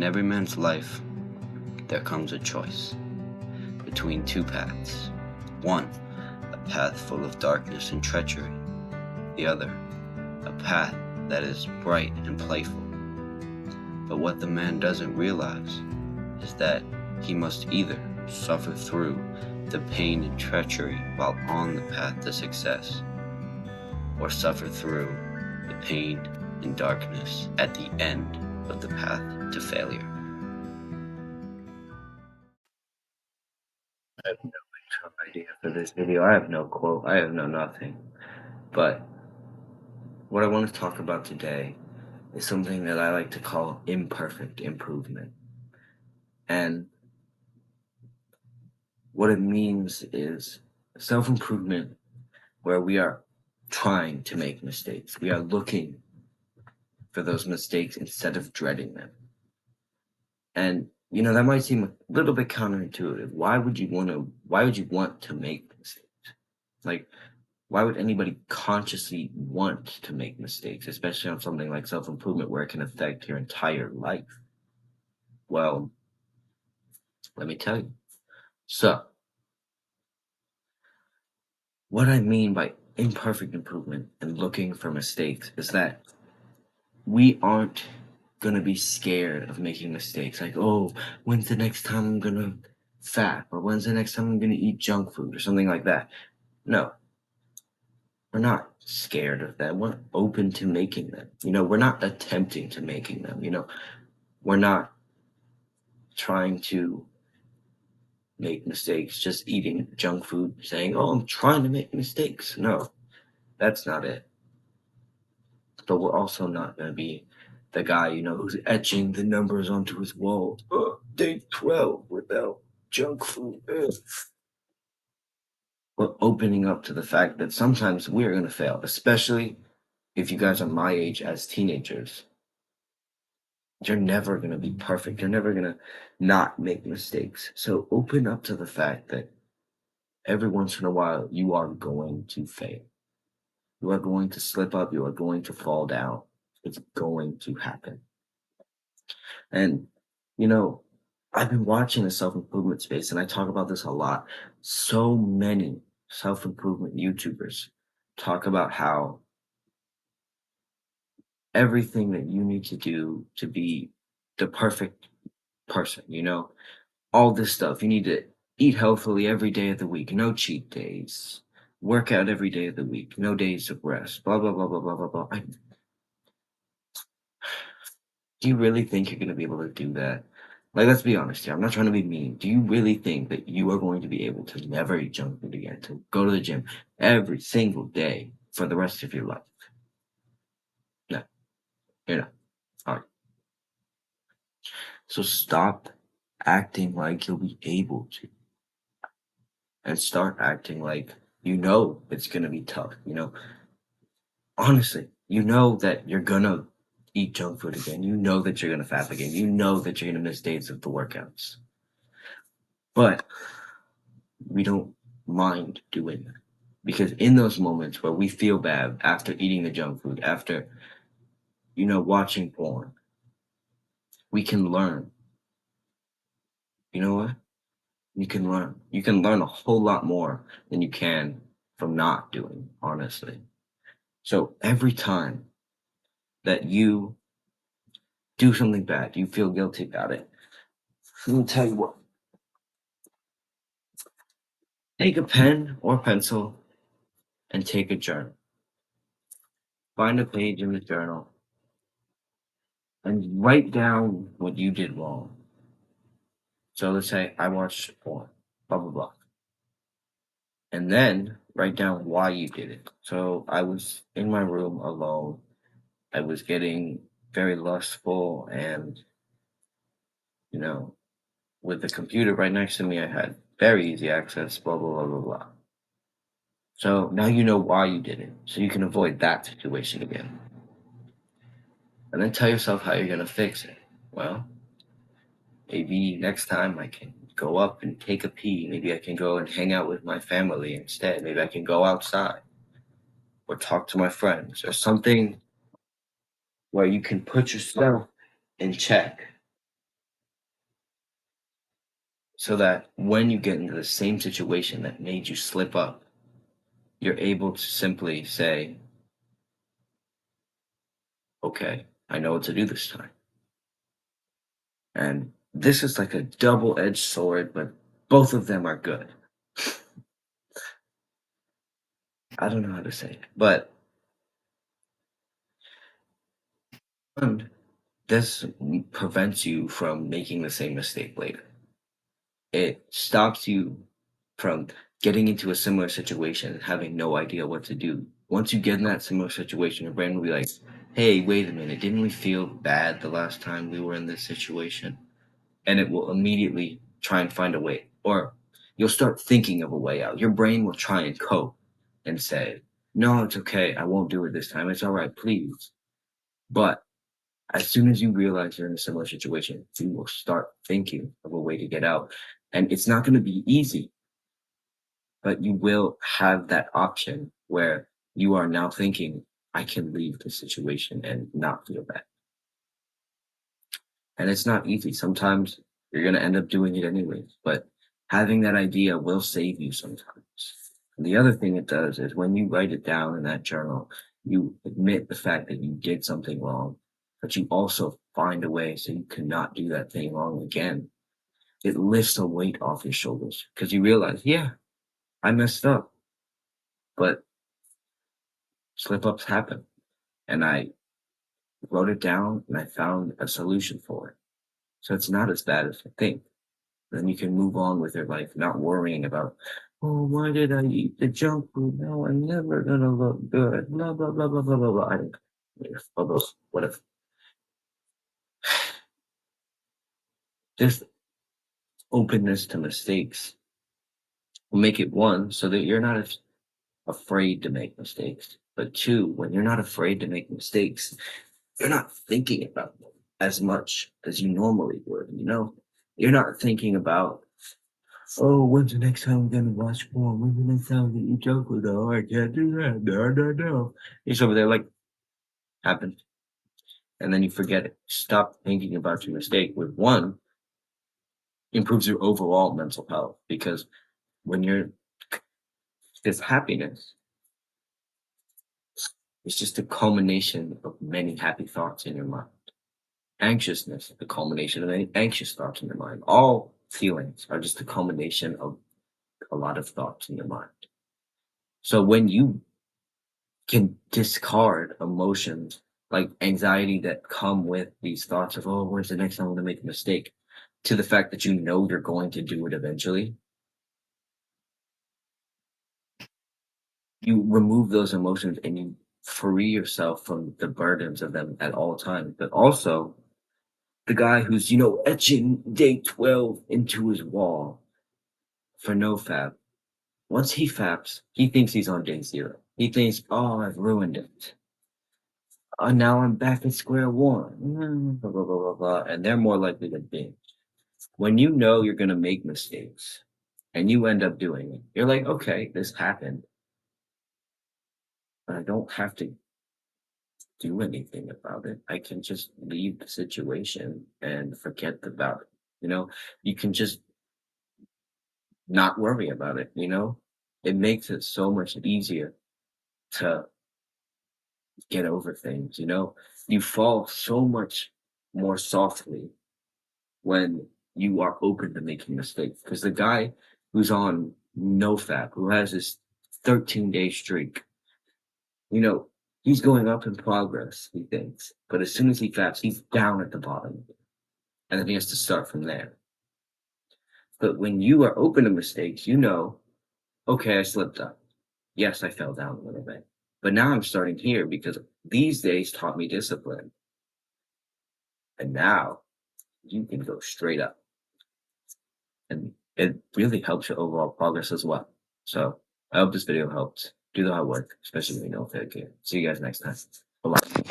In every man's life, there comes a choice between two paths. One, a path full of darkness and treachery. The other, a path that is bright and playful. But what the man doesn't realize is that he must either suffer through the pain and treachery while on the path to success, or suffer through the pain and darkness at the end of the path to failure. I have no idea for this video. I have no quote. I have no nothing. But what I want to talk about today is something that I like to call imperfect improvement. And what it means is self improvement where we are trying to make mistakes. We are looking for those mistakes instead of dreading them. And that might seem a little bit counterintuitive. Why would you want to make mistakes? Like, why would anybody consciously want to make mistakes, especially on something like self-improvement where it can affect your entire life? Well, let me tell you. So, what I mean by imperfect improvement and looking for mistakes is that we aren't gonna be scared of making mistakes. Like, oh, when's the next time I'm gonna fat? Or when's the next time I'm gonna eat junk food or something like that? No, we're not scared of that. We're open to making them. We're not attempting to making them. We're not trying to make mistakes, just eating junk food, saying, oh, I'm trying to make mistakes. No, that's not it. But we're also not going to be the guy, who's etching the numbers onto his wall. Oh, day 12 without junk food. Ugh. We're opening up to the fact that sometimes we're going to fail, especially if you guys are my age as teenagers. You're never going to be perfect. You're never going to not make mistakes. So open up to the fact that every once in a while you are going to fail. You are going to slip up. You are going to fall down. It's going to happen. And, you know, I've been watching the self improvement space and I talk about this a lot. So many self improvement YouTubers talk about how everything that you need to do to be the perfect person, all this stuff. You need to eat healthily every day of the week, no cheat days, work out every day of the week, no days of rest, blah, blah, blah, blah, blah, blah, blah. Do you really think you're going to be able to do that? Like, let's be honest here. I'm not trying to be mean. Do you really think that you are going to be able to never eat junk food again, to go to the gym every single day for the rest of your life? No, you're not. All right. So stop acting like you'll be able to and start acting like it's going to be tough. Honestly, you know that you're going to eat junk food again. You know that you're going to fat again. You know that you're going to miss days of the workouts. But we don't mind doing that. Because in those moments where we feel bad after eating the junk food, after, watching porn, we can learn. You know what? You can learn. You can learn a whole lot more than you can from not doing, honestly. So every time that you do something bad, you feel guilty about it, let me tell you what. Take a pen or pencil and take a journal. Find a page in the journal and write down what you did wrong. So let's say I watched porn, blah, blah, blah. And then write down why you did it. So I was in my room alone. I was getting very lustful and, you know, with the computer right next to me, I had very easy access, blah, blah, blah, blah, blah. So now you know why you did it. So you can avoid that situation again. And then tell yourself how you're going to fix it. Well, maybe next time I can go up and take a pee. Maybe I can go and hang out with my family instead. Maybe I can go outside or talk to my friends or something where you can put yourself in check so that when you get into the same situation that made you slip up, you're able to simply say, okay, I know what to do this time. And this is like a double-edged sword, but both of them are good. I don't know how to say it, but one, this prevents you from making the same mistake later. It stops you from getting into a similar situation and having no idea what to do. Once you get in that similar situation, your brain will be like, hey, wait a minute, didn't we feel bad the last time we were in this situation? And it will immediately try and find a way. Or you'll start thinking of a way out. Your brain will try and cope and say, no, it's okay. I won't do it this time. It's all right, please. But as soon as you realize you're in a similar situation, you will start thinking of a way to get out. And it's not going to be easy, but you will have that option where you are now thinking, I can leave the situation and not feel bad. And it's not easy. Sometimes you're going to end up doing it anyways, but having that idea will save you sometimes. And the other thing it does is when you write it down in that journal, you admit the fact that you did something wrong, but you also find a way so you cannot do that thing wrong again. It lifts a weight off your shoulders because you realize, yeah, I messed up, but slip ups happen. And I wrote it down and I found a solution for it. So it's not as bad as I think. Then you can move on with your life, not worrying about, oh, why did I eat the junk food? No, I'm never gonna look good. Blah blah blah blah blah blah blah. I don't all those what if this openness to mistakes will make it one, so that you're not afraid to make mistakes. But two, when you're not afraid to make mistakes, you're not thinking about them as much as you normally would, you know? You're not thinking about, oh, when's the next time we're gonna watch porn? When's the next time we eat junk food? Oh, I can't do that. No, no, no. He's over there like, happened. And then you forget it. Stop thinking about your mistake. With one, improves your overall mental health because when you're, this happiness is just a culmination of many happy thoughts in your mind. Anxiousness, the culmination of any anxious thoughts in your mind. All feelings are just a culmination of a lot of thoughts in your mind. So when you can discard emotions like anxiety that come with these thoughts of, oh, where's the next time I'm going to make a mistake, to the fact that you know you're going to do it eventually, you remove those emotions and you free yourself from the burdens of them at all times. But also, the guy who's, etching day 12 into his wall for no fab, once he faps, he thinks he's on day zero. He thinks, oh, I've ruined it. Now I'm back at square one. Blah, blah, blah, blah, blah. And they're more likely to binge. When you know you're going to make mistakes and you end up doing it, you're like, okay, this happened, but I don't have to do anything about it. I can just leave the situation and forget about it. You can just not worry about it. It makes it so much easier to get over things. You fall so much more softly when you are open to making mistakes. Because the guy who's on NoFap, who has this 13-day streak, you know, he's going up in progress, he thinks. But as soon as he faps, he's down at the bottom. And then he has to start from there. But when you are open to mistakes, okay, I slipped up. Yes, I fell down a little bit. But now I'm starting here because these days taught me discipline. And now you can go straight up. And it really helps your overall progress as well. So I hope this video helped. Do the hard work, especially when you know fair care. See you guys next time. Bye bye.